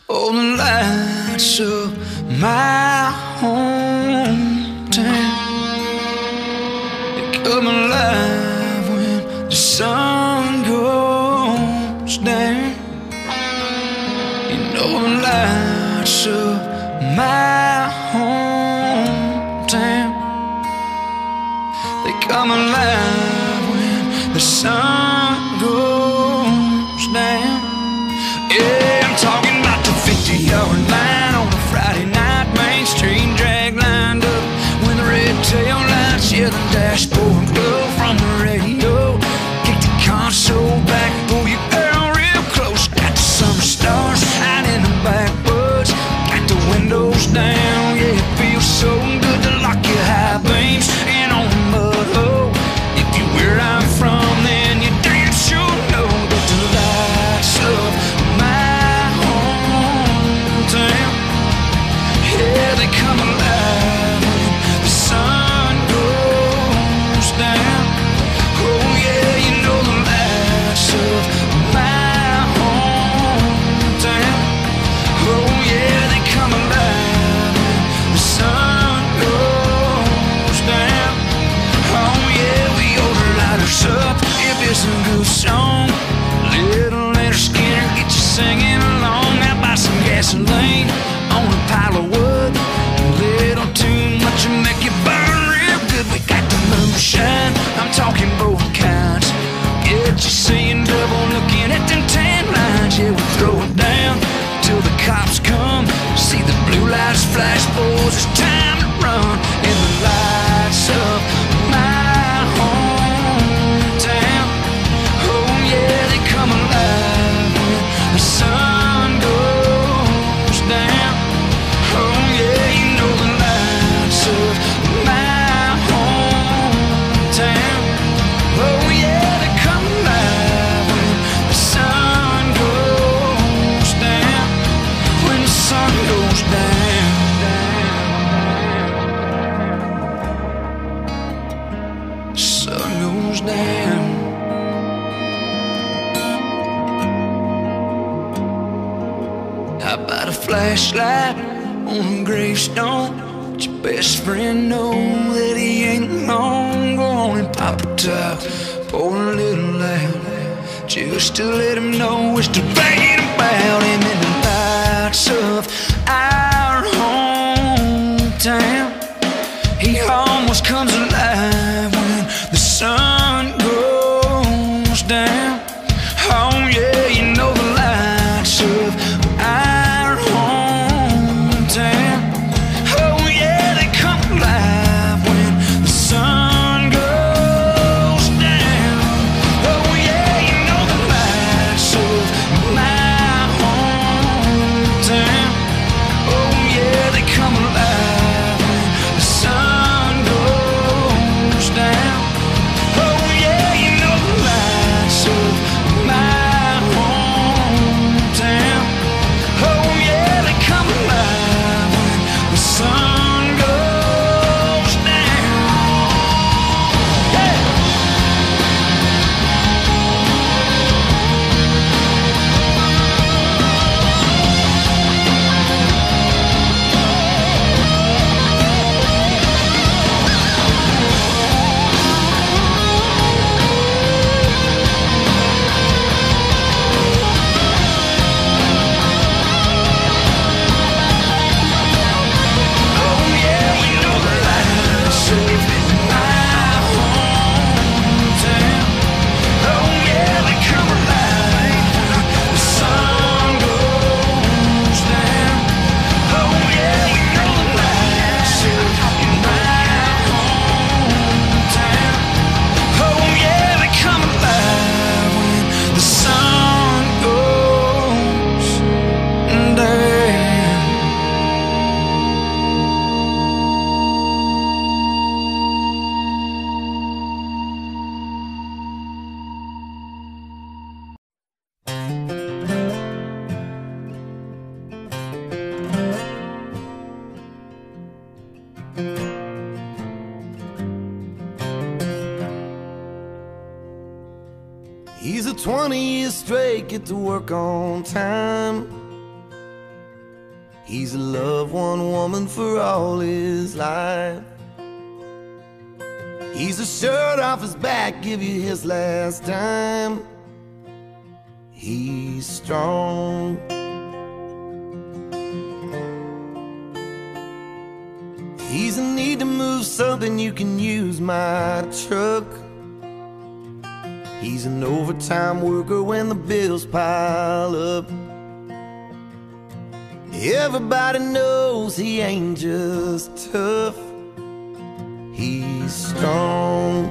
Oh, the lights of my hometown, they come alive when the sun goes down. You know the lights of my hometown, they come alive when the sun goes down. Yeah, I'm talking about the 50-yard line on a Friday night, Main Street drag lined up when the red tail lights, yeah, the dashboard glow from the radio. Kick the console back, pull your girl real close. Got the summer stars out in the backwoods, got the windows down. Yeah, it feels so good to lock your high beams in on the mud hole. If you're where I'm from, then you damn sure know that the lights of they come alive when the sun goes down. Oh yeah, you know the lights of my hometown. Oh yeah, they come alive when the sun goes down. Oh yeah, we ought to light us up if it's a good song. Little Leonard Skinner, get you singing along. Now buy some gasoline on a pile of wood. Little too much will make you burn real good. We got the moonshine, I'm talking both kinds. Get you seeing double, looking at them tan lines. Yeah, we throw it down till the cops come. See the blue lights flash, boys, it's time to run. In the lights of my hometown. Oh yeah, they come alive when the sun goes down. Oh yeah, you know the lights of my hometown. Oh yeah, they come alive when the sun goes down. When the sun goes down, the sun goes down. How about a flashlight on a gravestone? Let your best friend know that he ain't long. Go on and pop a top, pour a little out, just to let him know it's debating about him. In the lights of our hometown, he almost comes alive when the sun goes down. Oh yeah, you know the lights of our hometown. Oh yeah, they come alive when the sun goes down. Oh yeah, you know the lights of my hometown. Oh yeah, they come alive when the sun goes down. Oh yeah, you know the lights of my hometown. Oh yeah, they come alive when the sun goes down. Yeah. Oh yeah, we know the lights of my hometown. Oh yeah, they come alive when the sun goes down. Oh yeah, we know the lights of my hometown. Oh yeah, they come alive when the sun goes down. He's a 20 years straight, get to work on time. He's loved one woman for all his life. He's a shirt off his back, give you his last dime. He's strong. He's in need to move something, you can use my truck. He's an overtime worker when the bills pile up. Everybody knows he ain't just tough. He's strong.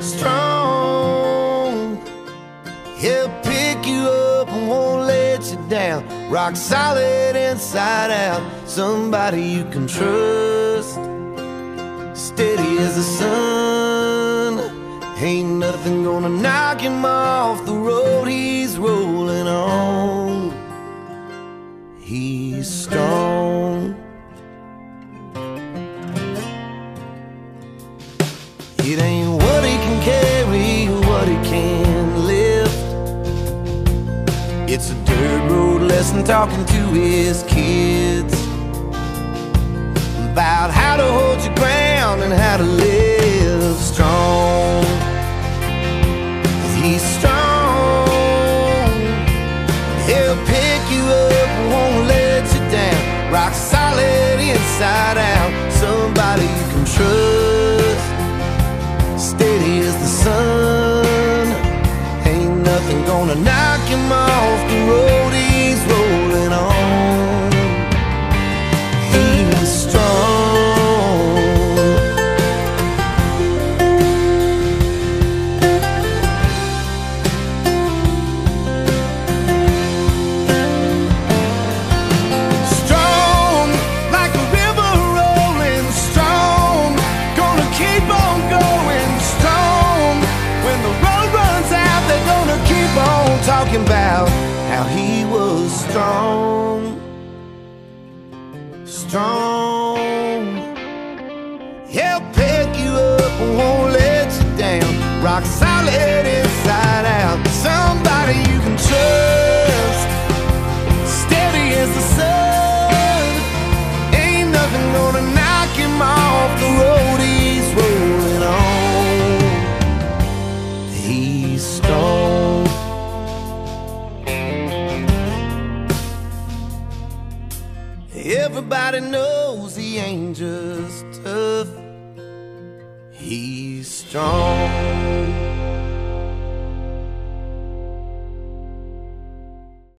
Strong. He'll pick you up and won't let you down. Rock solid inside out. Somebody you can trust. Steady as the sun. Ain't nothing gonna knock him off the road he's rolling on. He's strong. It ain't what he can carry or what he can lift. It's a dirt road lesson talking to his kids about how to hold your ground and how to live strong. He's strong. He'll pick you up and won't let you down. Rock solid inside out. Somebody you can trust. Steady as the sun. Ain't nothing gonna knock him off the road he's rolling on. He's strong. Strong like a river rolling. Strong, gonna keep on going. Strong, when the road runs out, they're gonna keep on talking about how he was strong. Strong. He'll pick you up and won't let you down. Rock solid inside out. Somebody you can trust. Steady as the sun. Ain't nothing gonna knock him off the road he's rolling on. He's strong. Everybody knows he ain't just tough. He's strong.